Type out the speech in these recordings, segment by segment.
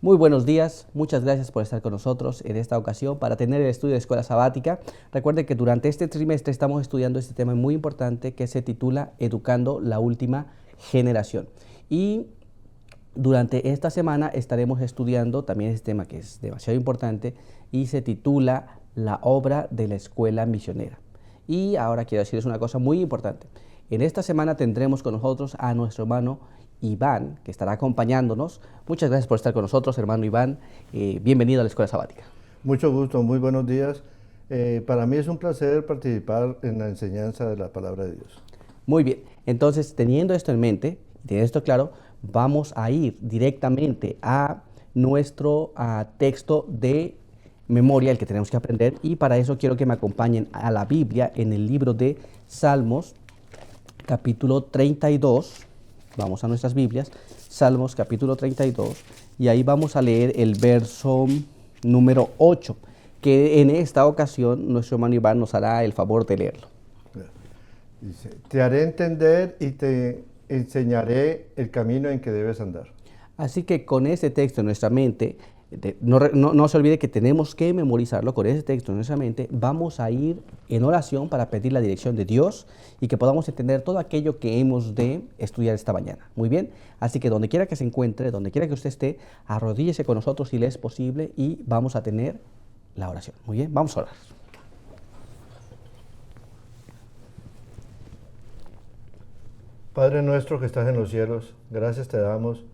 Muy buenos días, muchas gracias por estar con nosotros en esta ocasión para tener el estudio de escuela sabática. Recuerden que durante este trimestre estamos estudiando este tema muy importante que se titula Educando la última generación. Y durante esta semana estaremos estudiando también este tema que es demasiado importante y se titula La obra de la escuela misionera. Y ahora quiero decirles una cosa muy importante. En esta semana tendremos con nosotros a nuestro hermano Iván, que estará acompañándonos. Muchas gracias por estar con nosotros, hermano Iván. Bienvenido a la Escuela Sabática. Mucho gusto, muy buenos días. Para mí es un placer participar en la enseñanza de la palabra de Dios. Muy bien, entonces teniendo esto en mente, teniendo esto claro, vamos a ir directamente a nuestro texto de memoria, el que tenemos que aprender, y para eso quiero que me acompañen a la Biblia en el libro de Salmos, capítulo 32. Vamos a nuestras Biblias, Salmos capítulo 32, y ahí vamos a leer el verso número 8, que en esta ocasión nuestro hermano Iván nos hará el favor de leerlo. Dice, te haré entender y te enseñaré el camino en que debes andar. Así que con ese texto en nuestra mente, no se olvide que tenemos que memorizarlo. Con ese texto en nuestra mente vamos a ir en oración para pedir la dirección de Dios y que podamos entender todo aquello que hemos de estudiar esta mañana. Muy bien, así que donde quiera que se encuentre, donde quiera que usted esté, arrodíllese con nosotros si le es posible y vamos a tener la oración. Muy bien, vamos a orar. Padre nuestro que estás en los cielos, gracias te damos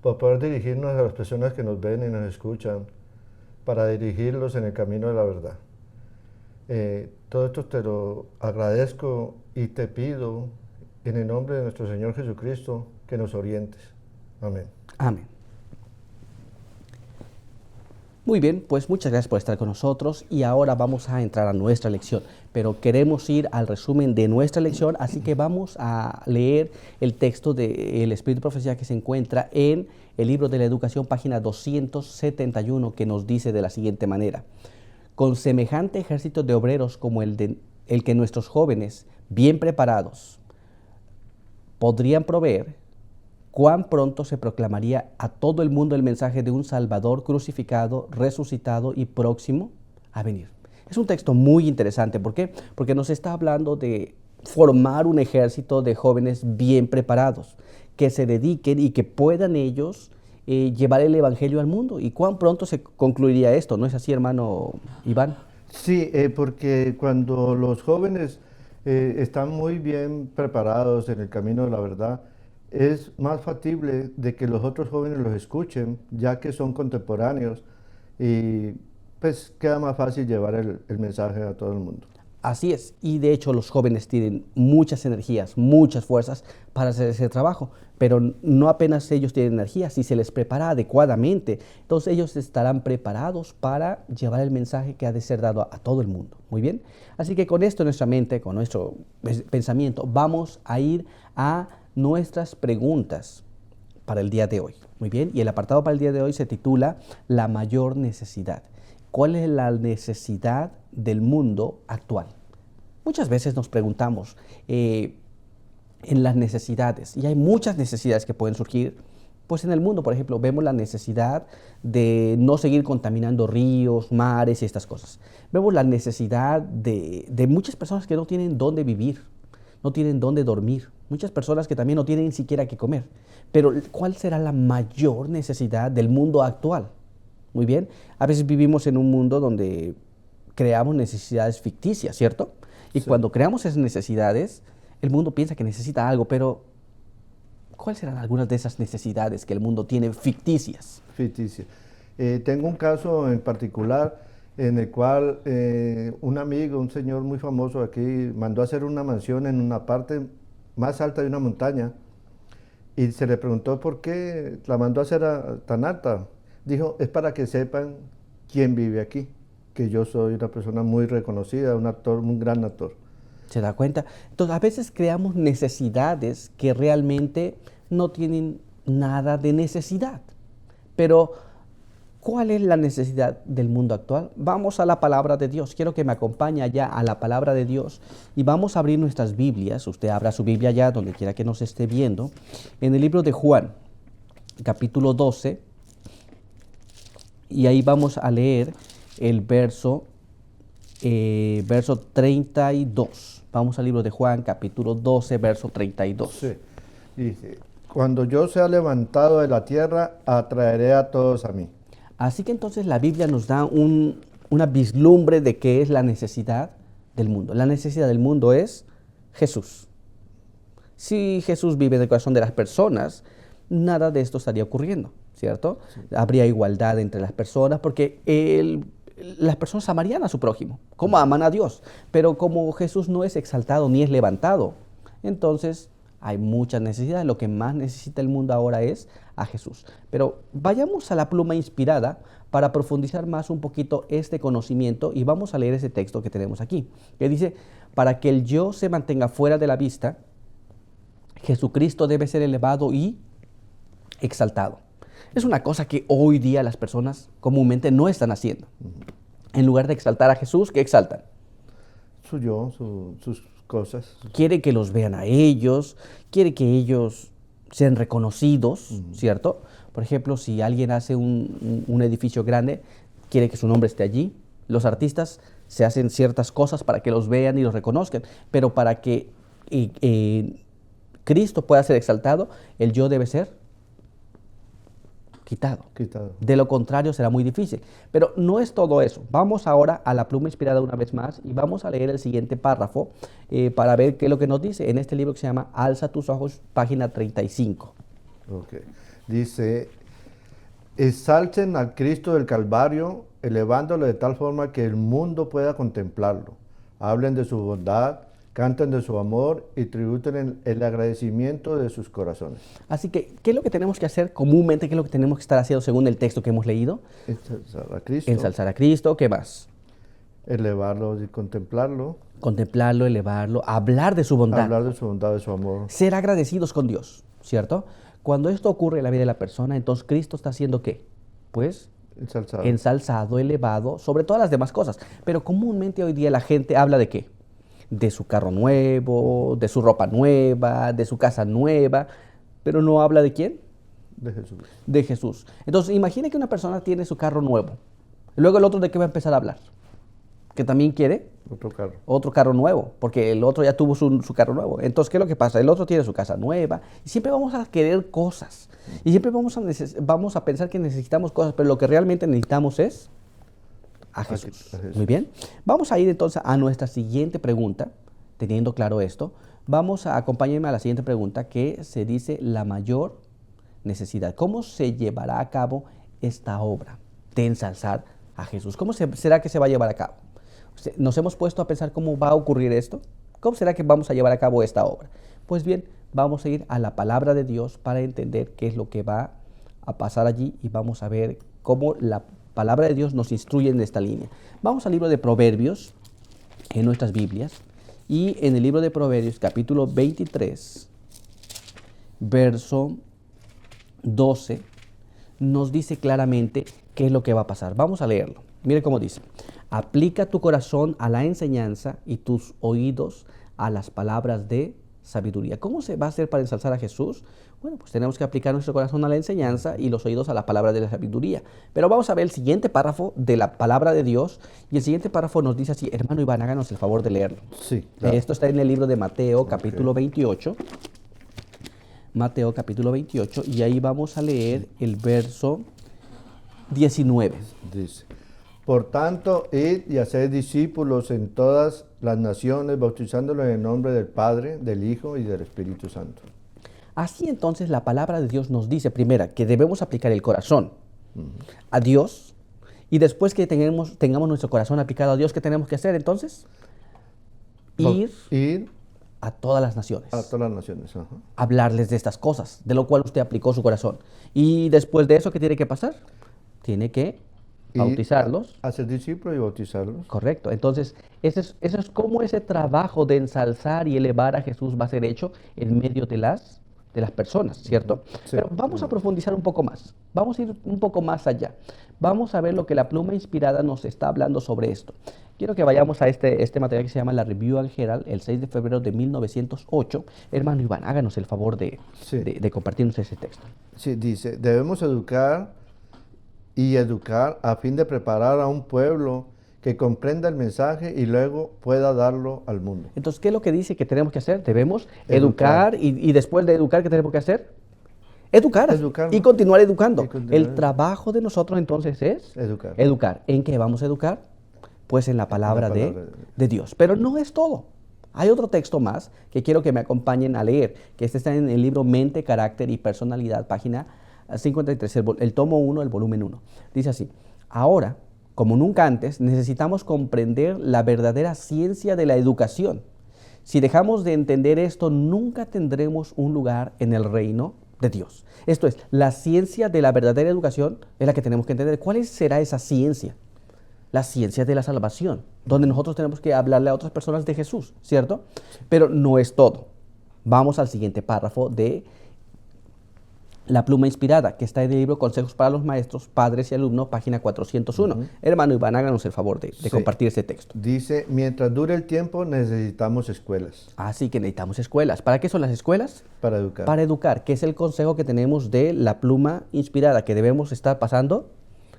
por poder dirigirnos a las personas que nos ven y nos escuchan, para dirigirlos en el camino de la verdad. Todo esto te lo agradezco y te pido en el nombre de nuestro Señor Jesucristo que nos orientes. Amén. Amén. Muy bien, pues muchas gracias por estar con nosotros y ahora vamos a entrar a nuestra lección, pero queremos ir al resumen de nuestra lección, así que vamos a leer el texto del Espíritu de Profecía que se encuentra en el libro de la Educación, página 271, que nos dice de la siguiente manera: con semejante ejército de obreros como el que nuestros jóvenes, bien preparados, podrían proveer, cuán pronto se proclamaría a todo el mundo el mensaje de un Salvador crucificado, resucitado y próximo a venir. Es un texto muy interesante. ¿Por qué? Porque nos está hablando de formar un ejército de jóvenes bien preparados, que se dediquen y que puedan ellos llevar el Evangelio al mundo. ¿Y cuán pronto se concluiría esto? ¿No es así, hermano Iván? Sí, porque cuando los jóvenes están muy bien preparados en el camino de la verdad, es más factible de que los otros jóvenes los escuchen, ya que son contemporáneos, y pues queda más fácil llevar el mensaje a todo el mundo. Así es, y de hecho los jóvenes tienen muchas energías, muchas fuerzas para hacer ese trabajo, pero no apenas ellos tienen energía, si se les prepara adecuadamente, entonces ellos estarán preparados para llevar el mensaje que ha de ser dado a todo el mundo. Muy bien, así que con esto en nuestra mente, con nuestro pensamiento, vamos a ir a nuestras preguntas para el día de hoy. Muy bien, y el apartado para el día de hoy se titula La mayor necesidad. ¿Cuál es la necesidad del mundo actual? Muchas veces nos preguntamos en las necesidades, y hay muchas necesidades que pueden surgir pues en el mundo. Por ejemplo, vemos la necesidad de no seguir contaminando ríos, mares y estas cosas. Vemos la necesidad de muchas personas que no tienen dónde vivir, no tienen dónde dormir, muchas personas que también no tienen ni siquiera qué comer. Pero ¿cuál será la mayor necesidad del mundo actual? Muy bien, a veces vivimos en un mundo donde creamos necesidades ficticias, ¿cierto? Y Sí. cuando creamos esas necesidades, el mundo piensa que necesita algo, pero ¿cuáles serán algunas de esas necesidades que el mundo tiene ficticias? Ficticia. Tengo un caso en particular en el cual un amigo, un señor muy famoso aquí, mandó a hacer una mansión en una parte más alta de una montaña y se le preguntó por qué la mandó a hacer tan alta. Dijo, es para que sepan quién vive aquí, que yo soy una persona muy reconocida, un actor, un gran actor. ¿Se da cuenta? Entonces, a veces creamos necesidades que realmente no tienen nada de necesidad. Pero, ¿cuál es la necesidad del mundo actual? Vamos a la palabra de Dios. Quiero que me acompañe allá a la palabra de Dios y vamos a abrir nuestras Biblias. Usted abra su Biblia allá, donde quiera que nos esté viendo, en el libro de Juan, capítulo 12. y ahí vamos a leer el verso 32. Vamos al libro de Juan, capítulo 12, verso 32. Sí. Dice, cuando yo sea levantado de la tierra, atraeré a todos a mí. Así que entonces la Biblia nos da una vislumbre de qué es la necesidad del mundo. La necesidad del mundo es Jesús. Si Jesús vive en el corazón de las personas, nada de esto estaría ocurriendo, ¿cierto? Sí. Habría igualdad entre las personas porque las personas amarían a su prójimo, como aman a Dios. Pero como Jesús no es exaltado ni es levantado, entonces hay muchas necesidades. Lo que más necesita el mundo ahora es a Jesús. Pero vayamos a la pluma inspirada para profundizar más un poquito este conocimiento y vamos a leer ese texto que tenemos aquí, que dice, para que el yo se mantenga fuera de la vista, Jesucristo debe ser elevado y exaltado. Es una cosa que hoy día las personas comúnmente no están haciendo. En lugar de exaltar a Jesús, ¿qué exaltan? Su yo, sus cosas. Quiere que los vean a ellos, quiere que ellos sean reconocidos, ¿cierto? Por ejemplo, si alguien hace un edificio grande, quiere que su nombre esté allí. Los artistas se hacen ciertas cosas para que los vean y los reconozcan, pero para que Cristo pueda ser exaltado, el yo debe ser quitado. De lo contrario será muy difícil. Pero no es todo eso. Vamos ahora a la pluma inspirada una vez más y vamos a leer el siguiente párrafo para ver qué es lo que nos dice en este libro que se llama Alza tus ojos, página 35. Okay. Dice, exalten al Cristo del Calvario, elevándolo de tal forma que el mundo pueda contemplarlo. Hablen de su bondad, canten de su amor y tributen el agradecimiento de sus corazones. Así que, ¿qué es lo que tenemos que hacer comúnmente? ¿Qué es lo que tenemos que estar haciendo según el texto que hemos leído? Ensalzar a Cristo. Ensalzar a Cristo, ¿qué más? Elevarlo y contemplarlo. Contemplarlo, elevarlo, hablar de su bondad. Hablar de su bondad, de su amor. Ser agradecidos con Dios, ¿cierto? Cuando esto ocurre en la vida de la persona, entonces Cristo está haciendo ¿qué? Pues ensalzado, elevado, sobre todas las demás cosas. Pero comúnmente hoy día la gente habla de ¿qué? De su carro nuevo, de su ropa nueva, de su casa nueva, pero no habla ¿de quién? De Jesús. De Jesús. Entonces, imagine que una persona tiene su carro nuevo. Luego el otro, ¿de qué va a empezar a hablar? Que también quiere otro carro nuevo, porque el otro ya tuvo su carro nuevo. Entonces, ¿qué es lo que pasa? El otro tiene su casa nueva y siempre vamos a querer cosas. Y siempre vamos a pensar que necesitamos cosas, pero lo que realmente necesitamos es a Jesús. Muy bien. Vamos a ir entonces a nuestra siguiente pregunta, teniendo claro esto. Acompáñenme a la siguiente pregunta que se dice la mayor necesidad. ¿Cómo se llevará a cabo esta obra de ensalzar a Jesús? ¿Cómo será que se va a llevar a cabo? ¿Nos hemos puesto a pensar cómo va a ocurrir esto? ¿Cómo será que vamos a llevar a cabo esta obra? Pues bien, vamos a ir a la palabra de Dios para entender qué es lo que va a pasar allí y vamos a ver cómo la palabra de Dios nos instruye en esta línea. Vamos al libro de Proverbios en nuestras Biblias y en el libro de Proverbios capítulo 23, verso 12, nos dice claramente qué es lo que va a pasar. Vamos a leerlo. Mire cómo dice. Aplica tu corazón a la enseñanza y tus oídos a las palabras de sabiduría. ¿Cómo se va a hacer para ensalzar a Jesús? Bueno, pues tenemos que aplicar nuestro corazón a la enseñanza y los oídos a las palabras de la sabiduría. Pero vamos a ver el siguiente párrafo de la palabra de Dios y el siguiente párrafo nos dice así, hermano Iván, háganos el favor de leerlo. Sí, claro. Esto está en el libro de Mateo, capítulo 28. Mateo, capítulo 28, y ahí vamos a leer el verso 19. Dice, por tanto, id y haced discípulos en todas las naciones, bautizándolos en el nombre del Padre, del Hijo y del Espíritu Santo. Así entonces la palabra de Dios nos dice, primera, que debemos aplicar el corazón a Dios, y después que tengamos nuestro corazón aplicado a Dios, ¿qué tenemos que hacer entonces? Ir a todas las naciones. A todas las naciones, ajá. Hablarles de estas cosas, de lo cual usted aplicó su corazón. Y después de eso, ¿qué tiene que pasar? Tiene que bautizarlos. Hacer discípulos y bautizarlos. Correcto. Entonces, eso es como ese trabajo de ensalzar y elevar a Jesús va a ser hecho en medio de las personas, ¿cierto? Sí. Pero vamos a profundizar un poco más. Vamos a ir un poco más allá. Vamos a ver lo que la pluma inspirada nos está hablando sobre esto. Quiero que vayamos a este material que se llama la Review and Herald, el 6 de febrero de 1908. Hermano Iván, háganos el favor de compartirnos ese texto. Sí, dice, debemos educar y educar a fin de preparar a un pueblo que comprenda el mensaje y luego pueda darlo al mundo. Entonces, ¿qué es lo que dice que tenemos que hacer? Debemos Educar. educar y después de educar, ¿qué tenemos que hacer? Educar Educar. y continuar educando. Y continuar El educando. trabajo de nosotros entonces es Educar. educar. ¿En qué vamos a educar? Pues en la palabra, palabra de Dios. Pero no es todo. Hay otro texto más que quiero que me acompañen a leer, que este está en el libro Mente, Carácter y Personalidad, página 53, el tomo 1, el volumen 1. Dice así: ahora, como nunca antes, necesitamos comprender la verdadera ciencia de la educación. Si dejamos de entender esto, nunca tendremos un lugar en el reino de Dios. Esto es, la ciencia de la verdadera educación es la que tenemos que entender. ¿Cuál será esa ciencia? La ciencia de la salvación, donde nosotros tenemos que hablarle a otras personas de Jesús, ¿cierto? Pero no es todo. Vamos al siguiente párrafo de La pluma inspirada, que está en el libro Consejos para los Maestros, Padres y Alumnos, página 401. Hermano Iván, háganos el favor de Sí. compartir ese texto. Dice, mientras dure el tiempo necesitamos escuelas Así que necesitamos escuelas. ¿Para qué son las escuelas? para educar. Para educar, que es el consejo que tenemos de la pluma inspirada, que debemos estar pasando,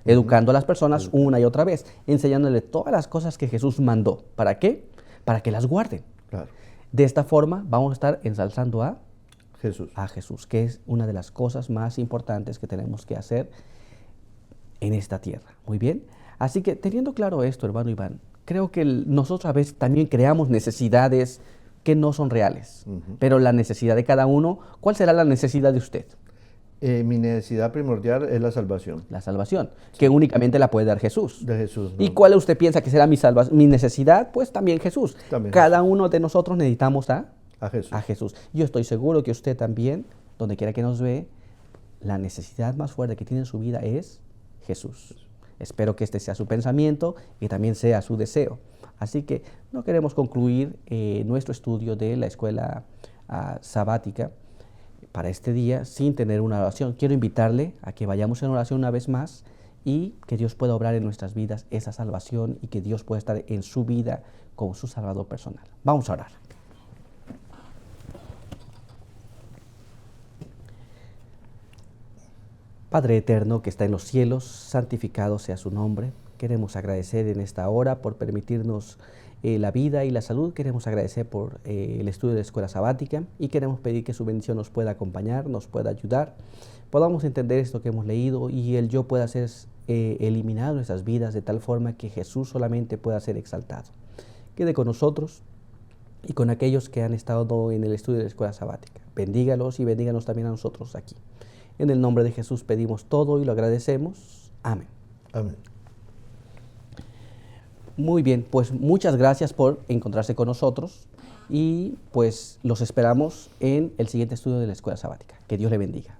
educando a las personas una y otra vez, enseñándole todas las cosas que Jesús mandó. ¿Para qué? Para que las guarden. Claro. De esta forma vamos a estar ensalzando a Jesús. Que es una de las cosas más importantes que tenemos que hacer en esta tierra. Muy bien. Así que teniendo claro esto, hermano Iván, creo que nosotros a veces también creamos necesidades que no son reales. Pero la necesidad de cada uno, ¿cuál será la necesidad de usted? Mi necesidad primordial es la salvación. La salvación, que únicamente la puede dar Jesús. De Jesús. ¿Y ¿no? cuál usted piensa que será mi necesidad? Pues también Jesús. También Cada uno de nosotros necesitamos A Jesús. a Jesús. Yo estoy seguro que usted también, donde quiera que nos ve, la necesidad más fuerte que tiene en su vida es Jesús. Espero que este sea su pensamiento y también sea su deseo. Así que no queremos concluir nuestro estudio de la escuela sabática para este día sin tener una oración. Quiero invitarle a que vayamos en oración una vez más y que Dios pueda obrar en nuestras vidas esa salvación y que Dios pueda estar en su vida como su Salvador personal. Vamos a orar. Padre eterno que está en los cielos, santificado sea su nombre. Queremos agradecer en esta hora por permitirnos la vida y la salud. Queremos agradecer por el estudio de la escuela sabática y queremos pedir que su bendición nos pueda acompañar, nos pueda ayudar. Podamos entender esto que hemos leído y el yo pueda ser eliminado en nuestras vidas de tal forma que Jesús solamente pueda ser exaltado. Quede con nosotros y con aquellos que han estado en el estudio de la escuela sabática. Bendígalos y bendíganos también a nosotros aquí. En el nombre de Jesús pedimos todo y lo agradecemos. Amén. Amén. Muy bien, pues muchas gracias por encontrarse con nosotros y pues los esperamos en el siguiente estudio de la escuela sabática. Que Dios le bendiga.